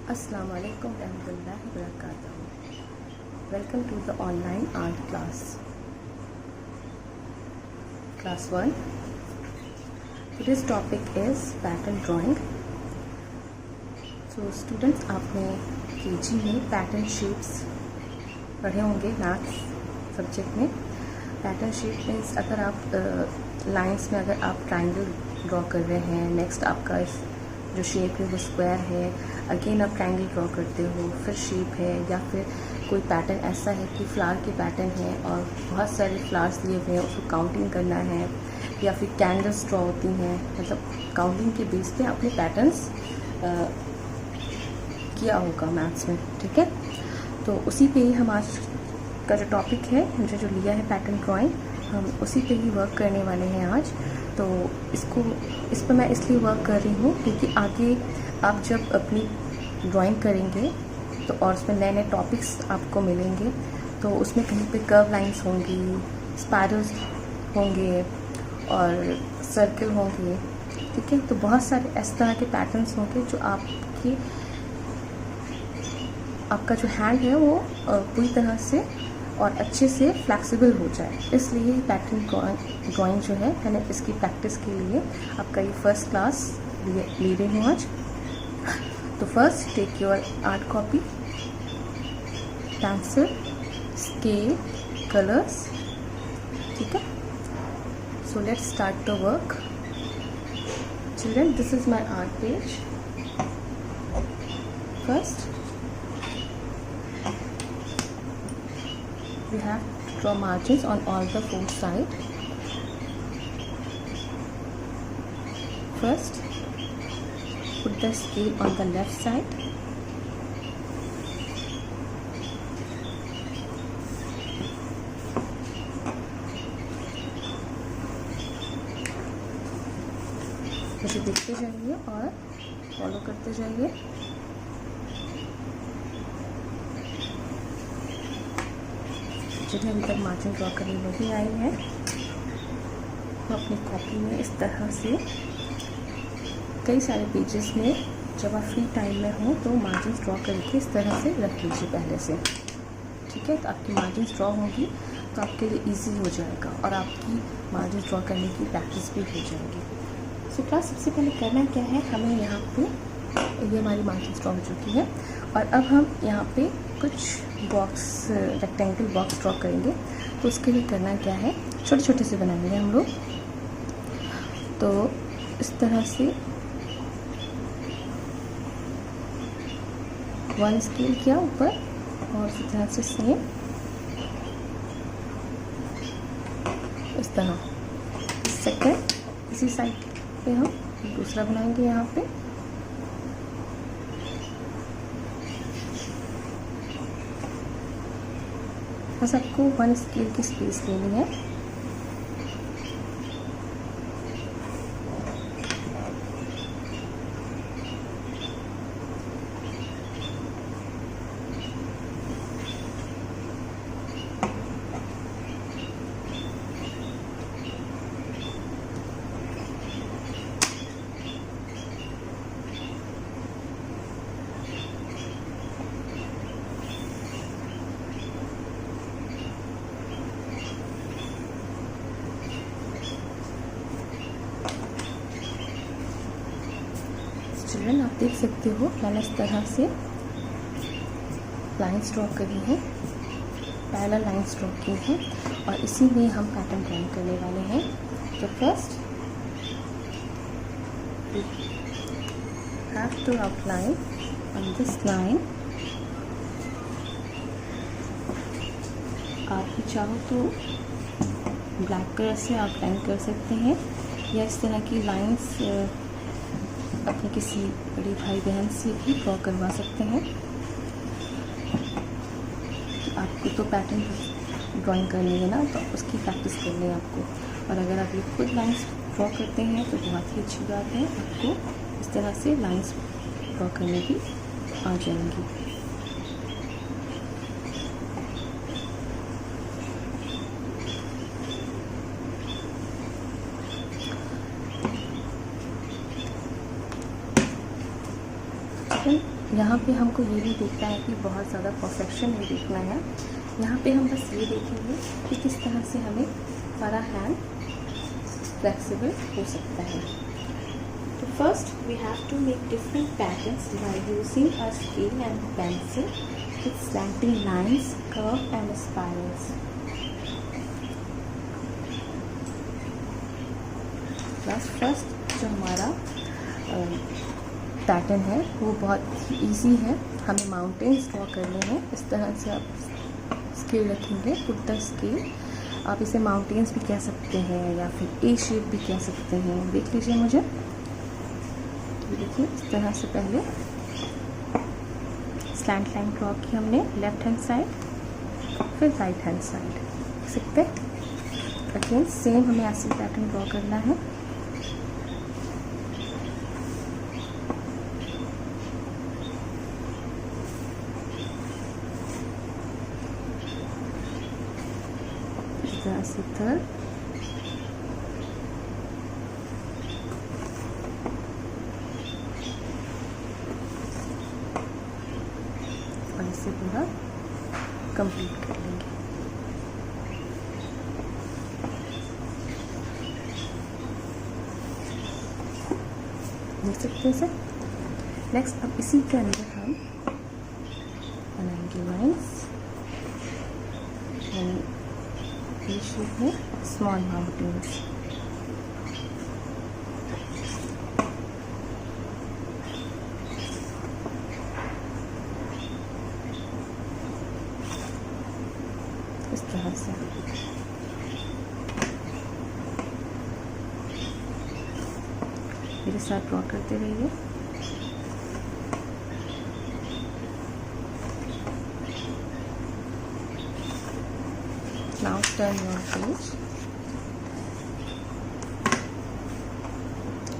Assalamu alaikum warahmatullahi wabarakatuh. Welcome to the online art class. Class 1. Today's topic is pattern drawing. So students, आपने KG में pattern shapes पढ़े होंगे maths subject में. Pattern shape means अगर आप lines में अगर आप ट्राइंगल ड्रॉ कर रहे हैं, नेक्स्ट आपका जो शेप है वो स्क्वायर है, अगेन आप ट्रायंगल ड्रॉ करते हो, फिर शेप है, या फिर कोई पैटर्न ऐसा है कि फ्लावर के पैटर्न है और बहुत सारे फ्लावर्स दिए हुए हैं, उसको काउंटिंग करना है, या फिर कैंडल्स ड्रॉ होती हैं, मतलब काउंटिंग के बेस पे आपने पैटर्न्स किया होगा मैथ्स में. ठीक है, तो उसी पे ही हम आज का जो टॉपिक है, हमने जो लिया है पैटर्न ड्राइंग, हम उसी पे ही वर्क करने वाले हैं आज. तो इस पर मैं इसलिए वर्क कर रही हूँ क्योंकि आगे आप जब अपनी ड्राइंग करेंगे तो और उसमें नए नए टॉपिक्स आपको मिलेंगे, तो उसमें कहीं पे कर्व लाइंस होंगी, स्पाइरल्स होंगे और सर्कल होंगे. ठीक है, तो बहुत सारे इस तरह के पैटर्न्स होंगे जो आपका जो हैंड है वो पूरी तरह से और अच्छे से फ्लेक्सिबल हो जाए. इसलिए पैटर्न ड्राइंग जो है, मैंने इसकी प्रैक्टिस के लिए आपका ये फर्स्ट क्लास ले रही हूँ आज. तो first take your art copy, pencil, scale, colours. ठीक है, so let's start the work. Children, this is my art page. First we have to draw margins on all the four sides. First, put the scale on the left side. मुझे देखते जाइए और follow करते जाइए. जिन्हें अभी तक margin draw करनी नहीं आई है, तो अपनी कॉपी में इस तरह से कई सारे पेजेस में जब आप फ्री टाइम में हो तो मार्जिन ड्रॉ करके इस तरह से रख लीजिए पहले से. ठीक है, तो आपकी मार्जिन ड्रॉ होगी तो आपके लिए इजी हो जाएगा और आपकी मार्जिन ड्रॉ करने की प्रैक्टिस भी हो जाएगी. सो क्लास, सबसे पहले करना क्या है, हमें यहाँ पे ये हमारी मार्जिन ड्रॉ हो चुकी है और अब हम यहाँ पे कुछ बॉक्स, रेक्टेंगल बॉक्स ड्रॉ करेंगे. तो उसके लिए करना क्या है, छोटे छोटे से बनाएंगे हम लोग. तो इस तरह से वन स्केल किया ऊपर और इसी तरह से सेम इस तरह. सेकंड इसी साइड पे हम दूसरा बनाएंगे. यहाँ पे बस आपको वन स्केल की स्पेस लेनी है. चिल्ड्रन, आप देख सकते हो मैंने इस तरह से लाइंस ड्रॉ करी हैं, पैरेलल लाइंस ड्रॉ की हैं और इसी में हम पैटर्न ड्राइंग करने वाले हैं. तो first have to outline on this line. आप भी चाहो तो ब्लैक कलर से आउटलाइन कर सकते हैं या इस तरह की लाइंस अपने किसी बड़ी भाई बहन से भी ड्रॉ करवा सकते हैं. आपको तो पैटर्न ड्राइंग करनी है ना, तो उसकी प्रैक्टिस करनी है आपको. और अगर आप ये खुद लाइंस ड्रॉ करते हैं तो बहुत ही अच्छी बात है, आपको इस तरह से लाइंस ड्रॉ करने भी आ जाएंगी. यहाँ पे हमको ये भी देखना है कि बहुत ज़्यादा परफेक्शन नहीं देखना है। यहाँ पे हम बस ये देखेंगे कि किस तरह से हमें हमारा हैंड फ्लेक्सिबल हो सकता है। तो first we have to make different patterns by using a scale and pencil with slanting lines, curve and spirals. First जो हमारा पैटर्न है वो बहुत इजी है। हमें माउंटेन्स ड्रॉ करने हैं। इस तरह से आप स्केल रखेंगे, पुट द स्केल। आप इसे माउंटेन्स भी कह सकते हैं या फिर ए शेप भी कह सकते हैं। देख लीजिए मुझे, तो देखिए इस तरह से पहले स्लैंट लाइन ड्रॉ की हमने लेफ्ट हैंड साइड, फिर राइट हैंड साइड। देख सकते हैं। अगेन सेम हमें ऐसे पैटर्न ड्रॉ करना है। थर्ड और इसे पूरा कंप्लीट कर लेंगे। देख सकते हैं सर। नेक्स्ट अब इसी के अंदर हम बनाएंगे लाइन्स ये शेप में स्मॉल माउंटेन्स। इस तरह से मेरे साथ ड्रॉ करते रहिए। Now turn your page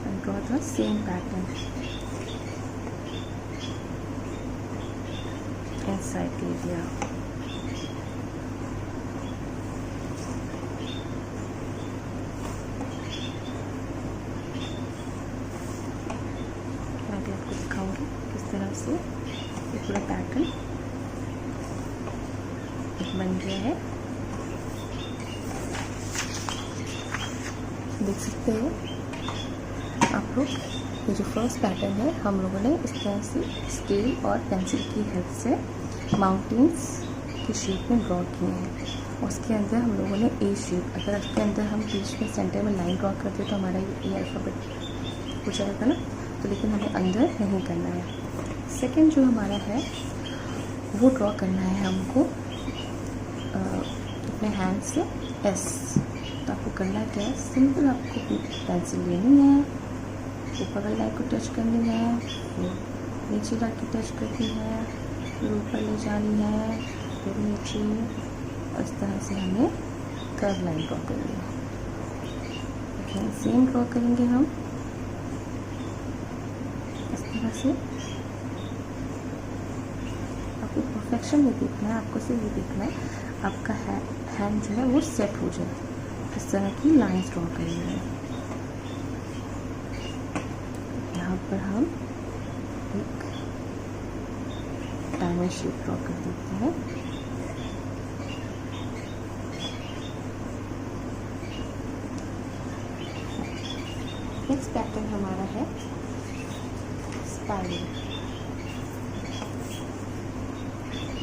and draw the same pattern inside the area. मैं भी आपको दिखाऊंगी किस तरह से ये पूरा पैटर्न बन गया है। देख सकते हैं आप लोग, ये जो फर्स्ट पैटर्न है हम लोगों ने इस तरह से स्केल और पेंसिल की हेल्प से माउंटेन्स के शेप में ड्रॉ किए हैं। उसके अंदर हम लोगों ने ए शेप, अगर उसके अंदर हम बीच में सेंटर में लाइन ड्रॉ करते तो हमारा ये अल्फ़ाबेट हो जाएगा ना, तो लेकिन हमें अंदर नहीं करना है। सेकंड जो हमारा है वो ड्रॉ करना है हमको अपने हैंड से एस। तो आपको करना क्या है, सिंपल आपको पेंसिल लेनी है, ऊपर वाली लाइन को टच करनी है, फिर नीचे जाके टच करनी है, फिर ऊपर ले जानी है, फिर नीचे, और इस तरह से हमें कर्व लाइन ड्रॉ करनी है। ओके, सेम ड्रॉ करेंगे हम इस तरह से। आपको परफेक्शन नहीं देखना है, आपको सिर्फ ये देखना है आपका हैंड जो है वो सेट हो जाए। इस तरह की लाइंस ड्रॉ करनी है। यहाँ पर हम एक डायमंड शेप ड्रॉ कर देते हैं। नेक्स्ट पैटर्न हमारा है स्पाइरल।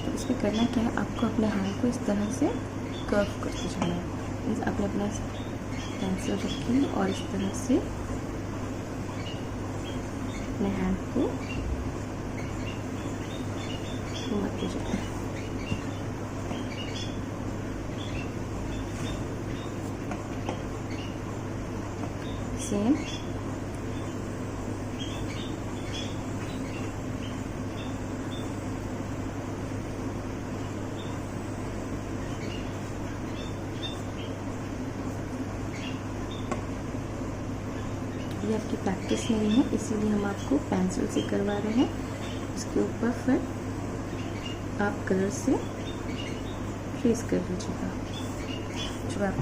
तो इसमें करना क्या है, आपको अपने हैंड को इस तरह से कर्व करते जाना है। आपने अपना पेंसिल रखी और इस तरह से अपने हैंड को घुमाते जाना है। सेम ये आपकी प्रैक्टिस नहीं है, इसीलिए हम आपको पेंसिल से करवा रहे हैं। इसके ऊपर फिर आप कलर से ट्रेस कर लीजिएगा। जब आप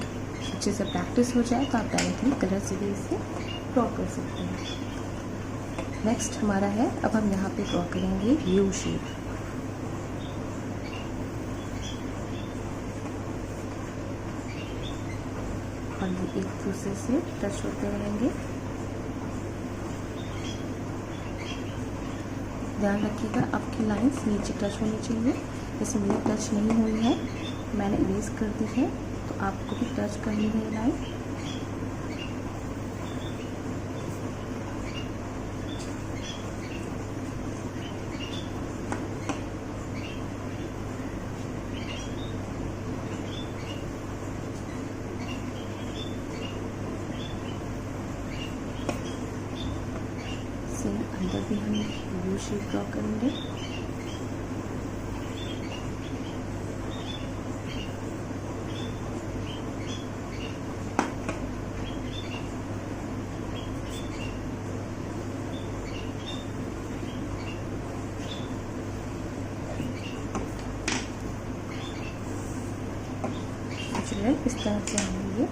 अच्छे से प्रैक्टिस हो जाए तो आप डायरेक्टली कलर से भी इसे ड्रॉ कर सकते हैं। नेक्स्ट हमारा है, अब हम यहाँ पे ड्रॉ करेंगे यू शेप। और ये एक दूसरे से टच होते रहेंगे। ध्यान रखिएगा आपकी लाइंस नीचे टच होनी चाहिए। जैसे मेरी टच नहीं हुई है, मैंने इरेज कर दी है, तो आपको भी टच करनी है लाइन। अंदर भी हम यू शेप ड्रॉ करेंगे। चलिए इस तरह से हमने ये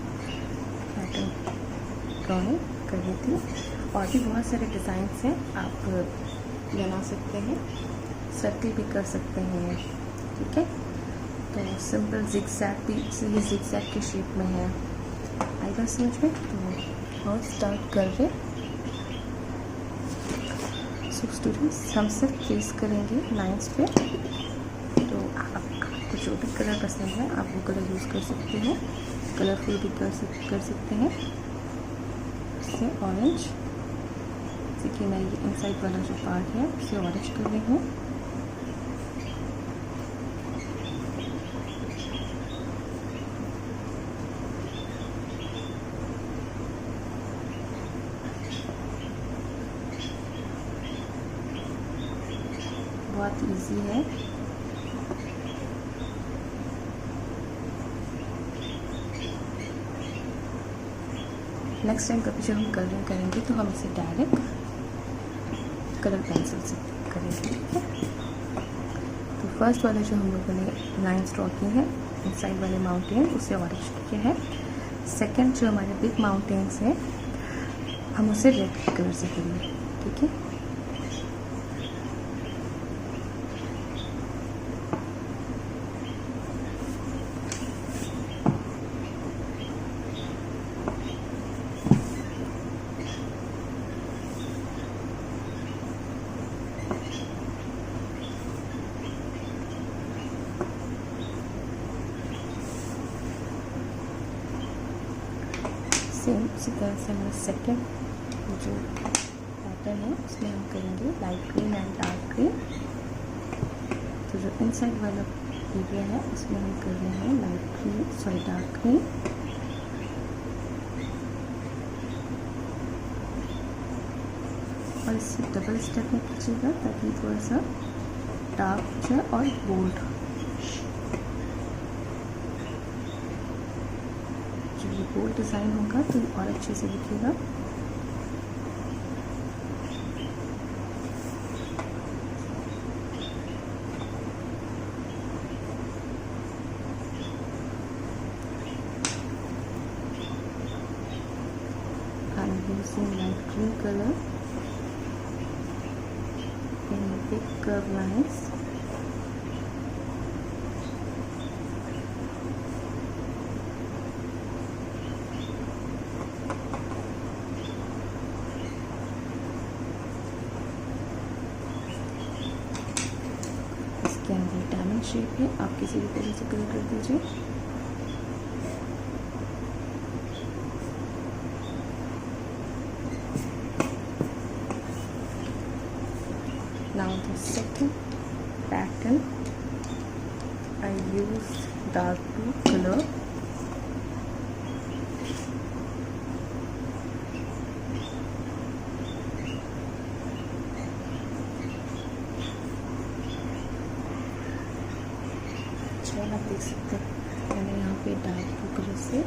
पैटर्न ड्राइंग कर ली थी। और भी बहुत सारे डिज़ाइंस हैं, आप बना सकते हैं, सर्कल भी कर सकते हैं। ठीक है, तो सिंपल जिगजैग भी, ये जिगजैग के शेप में है, आएगा समझ में। तो और स्टार्ट कर रहे। सो स्टूडेंट्स, हम सिर्फ ट्रेस करेंगे लाइंस पे। तो आपको जो भी कलर पसंद है आप वो कलर यूज़ कर सकते हैं, कलरफुल भी कर सकते हैं। इससे ऑरेंज, जैसे कि मैं ये इनसाइड वाला जो पार्ट है उसे ऑरेंज कर रही हूँ। बहुत इजी है। नेक्स्ट टाइम कभी जब हम कलरिंग करेंगे तो हम इसे डायरेक्ट कलर पेंसिल से करेंगे। ठीक है, तो फर्स्ट वाला जो हम लोगों ने लाइन्स ड्रॉ की है इनसाइड वाले माउंटेन, उसे ऑरेंज किया है। सेकंड जो हमारे बिग माउंटेन्स हैं हम उसे रेड कलर से करेंगे। ठीक है, सेम इसी तरह से हमारा सेकंड जो पैटर्न है उसमें हम करेंगे light green and dark green. तो जो इनसाइड वाला एरिया है उसमें हम कर रहे हैं लाइट ग्रीन, डार्क ग्रीन। और इसे डबल स्टेप में कीजिएगा ताकि थोड़ा सा डार्क हो जाए और बोल्ड। जब ये बोल्ड डिज़ाइन होगा तो और अच्छे से दिखेगा। I'm using light green color in big curve lines. इसके अंदर डायमंड शेप है, आप किसी भी तरह से कलर कर दीजिए। Now the second pattern, I use dark blue color. आप देख सकते हैं मैंने यहाँ पे डार्क ब्लू कलर से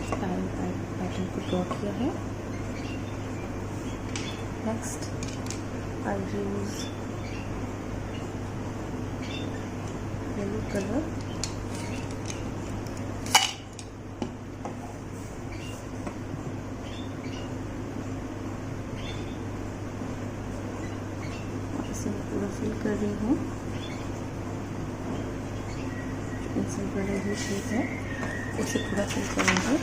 स्पाइरल पैटर्न को ड्रॉ किया है। Next I use yellow color. से पूरा फिल कर रही हूँ। इंसर्ट वाला ये शेप है उसे पूरा फिल करूँगी।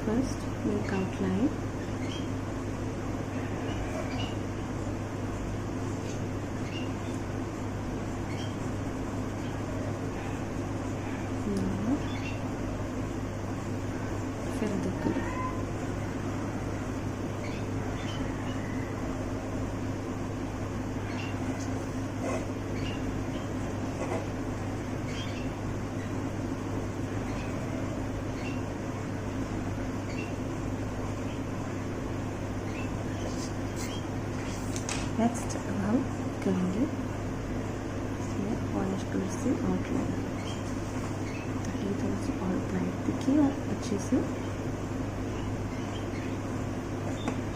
फर्स्ट मेक आउटलाइन, फिर देखिए नेक्स्ट अब हम करेंगे इसमें ऑरेंज कलर से आउटलाइन, ताकि थोड़ी सी और ब्राइट दिखे और अच्छे से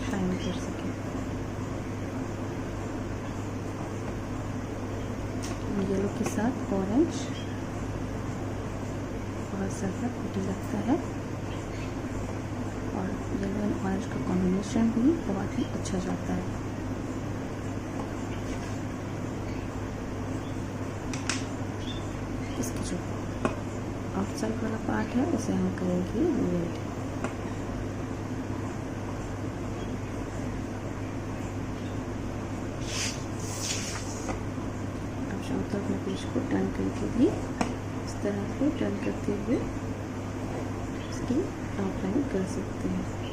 शाइन कर सके। येलो के साथ ऑरेंज बहुत ज़्यादा प्रिटी लगता है और येलो एंड ऑरेंज का कॉम्बिनेशन भी बहुत ही अच्छा जाता है। इसकी जो आउटसाइड वाला पार्ट है उसे हम करेंगे रेड। अब चारों तरफ अपने पेज को टर्न करके भी इस तरह से टर्न करते हुए इसकी आउटलाइन कर सकते हैं।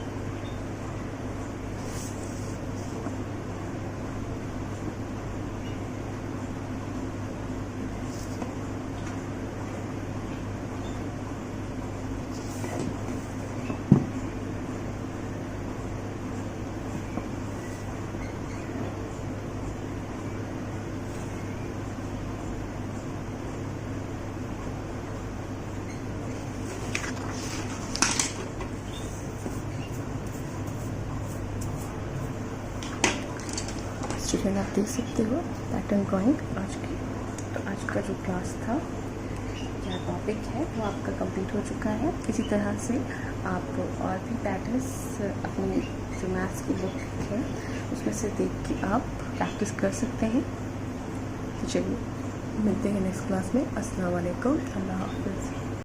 स्टूडेंट आप देख सकते हो पैटर्न ड्राइंग आज की, तो आज का जो क्लास था या टॉपिक है वो आपका कंप्लीट हो चुका है। इसी तरह से आप और भी पैटर्न्स अपनी जो मैथ्स की बुक है उसमें से देख के आप प्रैक्टिस कर सकते हैं। तो चलिए मिलते हैं नेक्स्ट क्लास में। अस्सलाम वालेकुम, अल्लाह हाफ़िज़।